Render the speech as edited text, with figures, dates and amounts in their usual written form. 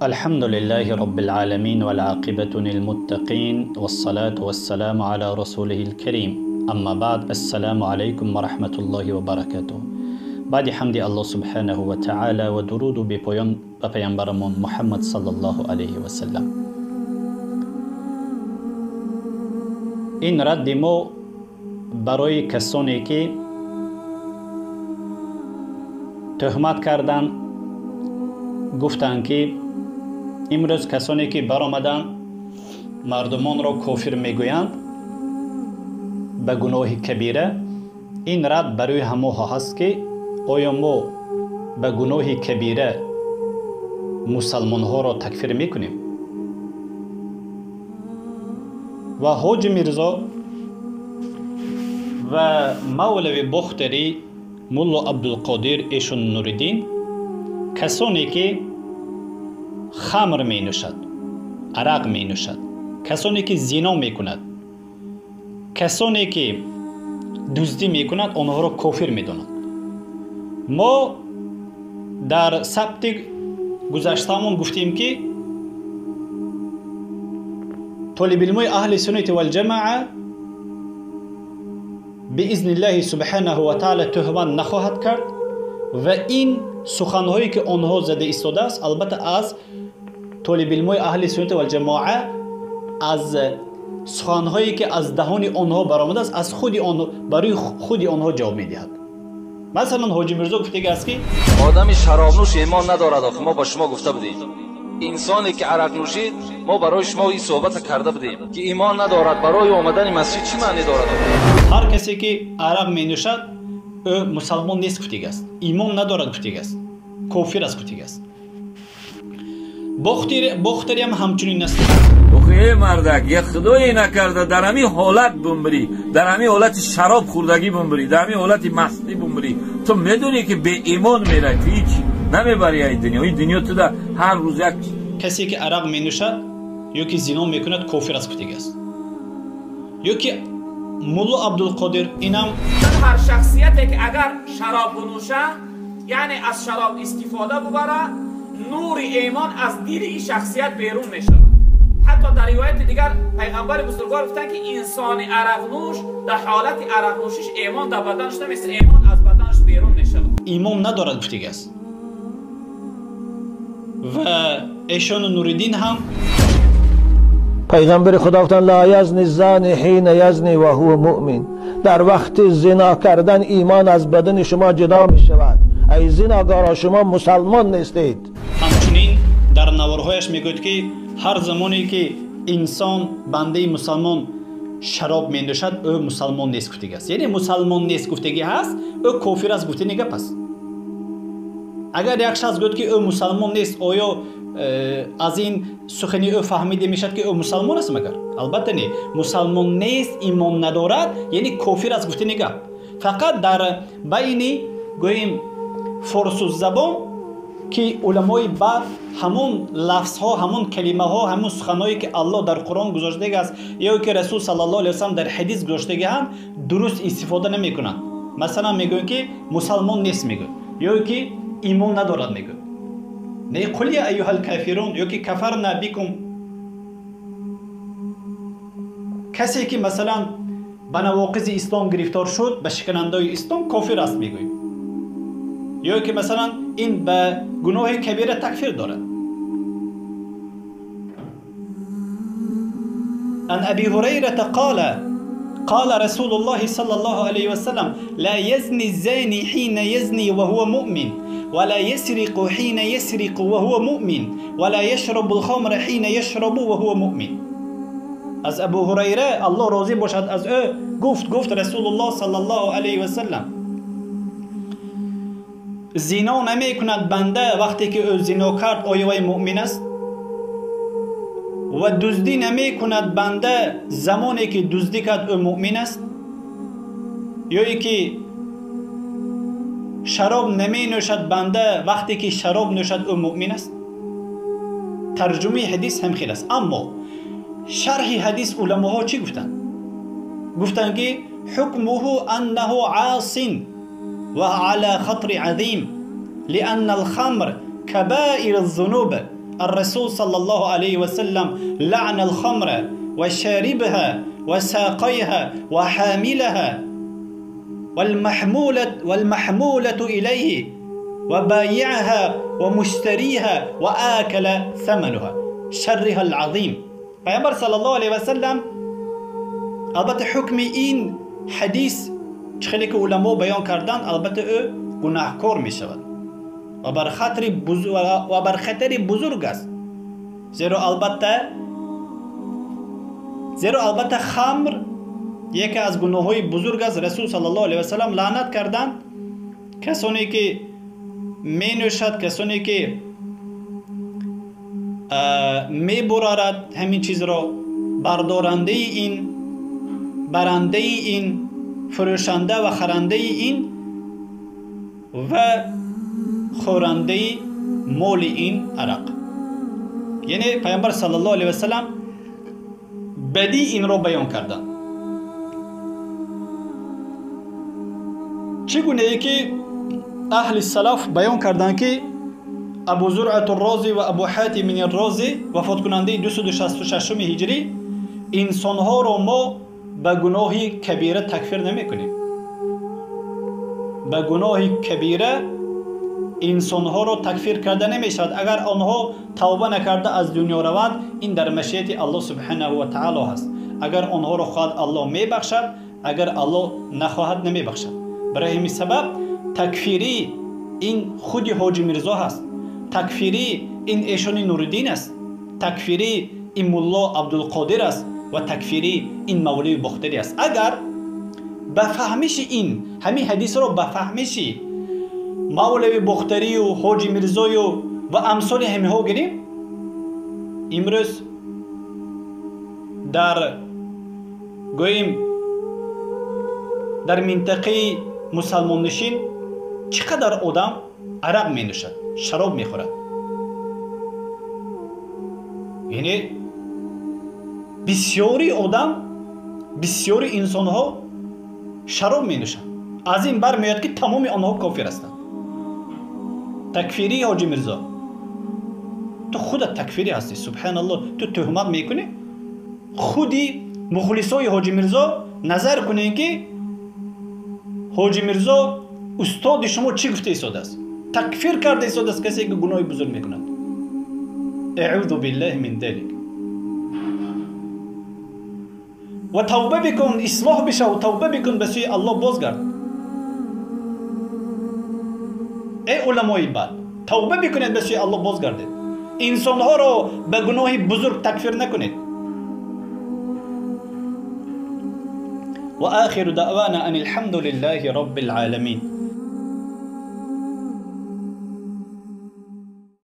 الحمد لله رب العالمين والعاقبة للمتقين والصلاة والسلام على رسوله الكريم أما بعد السلام عليكم ورحمة الله وبركاته. بعد حمد الله سبحانه وتعالى ودرود بپیامبرمون محمد صلى الله عليه وسلم. این رد ما برای کسانی که تهمت کردن، گفتن که امروز کسانی که برآمدن مردمان را کافر میگویند به گناه کبیره، این رد برای همه هست که آیا ما به گناه کبیره مسلمان ها را تکفیر میکنیم؟ و حاج میرزا و مولوی بختری ملا عبدالقادر ایشون نوردین کسانی که خمر می نوشد، عرق می نوشد، کسانی که زنا می کند، کسانی که دزدی می کند، آنها را کافر می دانند. ما در سبت گذشته‌مون گفتیم که طالب علم اهل سنت والجماعه باذن الله سبحانه و تعالی تهمت نخواهد کرد و این سخنهایی که آنها زده ایستاده است البته از طالب علم اهل سنت والجماعه، از سخنهایی که از دهان آنها برآمده است، از خود آنها برای خود آنها جواب میدهد. مثلا حاجی میرزا گفته است که آدمی شراب نوش ایمان ندارد. آخه ما با شما گفته بودیم انسانی که عرق نوشید ما برای شما این صحبت کرده بودیم که ایمان ندارد، برای آمدن مسجد چی معنی دارد؟ هر کسی که عرق می نوشد او مسلمان نیست گفته است، ایمان ندارد گفته است، کافر است گفته است. بختری هم همچنین است. ای مردک یک خدایی نکرده در همین حالت بمبری، در همین حالت شراب خوردگی بمبری، در همین حالت مستی بمبری، تو میدونی که به ایمان میره تو هیچ نمیبری. این دنیا تو در هر روز یک کسی که عرق می نوشد یا که زنا میکند کافر است گفته است. یا که ملا عبدالقادر اینم هر شخصیتی که اگر شراب بنوشه یعنی از شراب استفاده ببره، نور ایمان از دل این شخصیت بیرون میشه. حتی در روایت دیگر پیغمبر بزرگوار گفتن که انسان عرق نوش در حالت عرق نوشش ایمان در بدنش نمیشه، ایمان از بدنش بیرون میشه. ایمان ندارد گفته است. و ایشان نوردین هم پیغمبر خدا گفتن لا یزنی الزانی حین یزنی و هو مؤمن، در وقت زنا کردن ایمان از بدن شما جدا می شود. ای زناگارا شما مسلمان نیستید. همچنین در نوارهایش میگوید که هر زمانی که انسان بنده مسلمان شراب می نوشد او مسلمان نیست گفته است. یعنی مسلمان نیست گفتگی هست، او کافر است گفته نگه. پس اگر یک شخص گفت که او مسلمان نیست، آیا از این سخنی او فهمیده میشد که او مسلمان است؟ مگر البته نه. مسلمان نیست ایمان ندارد یعنی کافر است گفته نگه. فقط در بین گوییم فارس زبان که علمای بعد همون لفظ ها، همون کلمه ها، همون سخنایی که الله در قرآن گذاشته است یا که رسول صلی الله علیه و سلم در حدیث گذاشته هم درست استفاده نمی کنند. مثلا میگن که مسلمان نیست میگن، یا که ایمان ندارد میگن. نه قل یا ایها الکافرون، یا که کفرنا بکم. کسی که مثلا به نواقض اسلام گرفتار شد، به شکننده‌های اسلام کافر است میگوییم. یا که مثلا این به گناه کبیره تکفیر دارد. عن ابی هریره قال رسول الله صلی الله علیه و سلم لا یزنی الزانی حین یزنی وهو مؤمن ولا يسرق حين يسرق وهو مؤمن ولا يشرب الخمر حين يشرب وهو مؤمن. از ابو هریره الله راضی باشد از او گفت رسول الله صلی الله علیه و سلم زنا نمی کند بنده وقتی که او زنا کرد آیا مؤمن است؟ و دزدی نمی کند بنده زمانی که دزدی کرد او مؤمن است؟ یا که شراب نمی نوشد بنده وقتی که شراب نوشد او مؤمن است؟ ترجمه حدیث هم خیلی است. اما شرح حدیث علماء چی گفتن؟ گفتن که حکمه انه عاص وعلى خطر عظيم لأن الخمر كبائر الذنوب الرسول صلى الله عليه وسلم لعن الخمر وشاربها وساقيها وحاملها والمحمولة إليه وبايعها ومشتريها وآكل ثمنها شرها العظيم. پیامبر صلی الله علیه و سلم البته حکم این حدیث خیلی که علما بیان کردن البته او گناهکار می شود و بر خطر بزرگ است، زیرا البته خمر یکی از گناههای بزرگ است. رسول صلی الله علیه و سلم لعنت کردند کسانی که می نوشد، کسانی که می برارد همین چیز را، بردارنده این، برنده این، فروشنده و خرنده این و خورنده مال این عرق. یعنی پیامبر صلی الله علیه و سلم بدی این را بیان کردند. چگونه ای که اهل سلف بیان کردند که ابو زرعة الرازی و ابو حاتم الرازی وفات کننده 266 هجری انسانها را ما به گناه کبیره تکفیر نمی کنیم. به گناه کبیره انسانها را تکفیر کرده نمی شود. اگر آنها توبه نکرده از دنیا روند، این در مشیت الله سبحانه و تعالی هست. اگر آنها را خواهد الله می بخشد، اگر الله نخواهد نمی بخشد. برای همین سبب تکفیری این خود حاجی میرزا هست، تکفیری این ایشان نوردین است، تکفیری این ملا عبدالقادر است و تکفیری این مولوی بختری است. اگر به فهمش این همین حدیث رو به فهمش مولوی بختری و حاجی میرزای و امثال همه ها گیریم، امروز در گوییم در منطقه مسلمان نشین چقدر آدم عرق می نوشد، شراب می خورد. یعنی بسیاری آدم، بسیاری انسان ها شراب می نوشند. از این بر میاد که تمام آنها کافر هستند. تکفیری حاجی میرزا، تو خودت تکفیری هستی. سبحان الله، تو تهمت میکنی. خودی مخلصای حاجی میرزا نظر کنین که حاجی میرزا استاد شما چی گفته ایستاده است؟ تکفیر کرده ایستاده است کسی که گناه بزرگ میکند. اعوذ بالله من ذلک. و توبه بکن، اصلاح بشه و توبه بکن، به سوی الله بازگرد. ای علمای بد، توبه بکنید، به سوی الله بازگردید. انسانها را به گناه بزرگ تکفیر نکنید. و آخر دعوانا ان الحمد لله رب العالمین.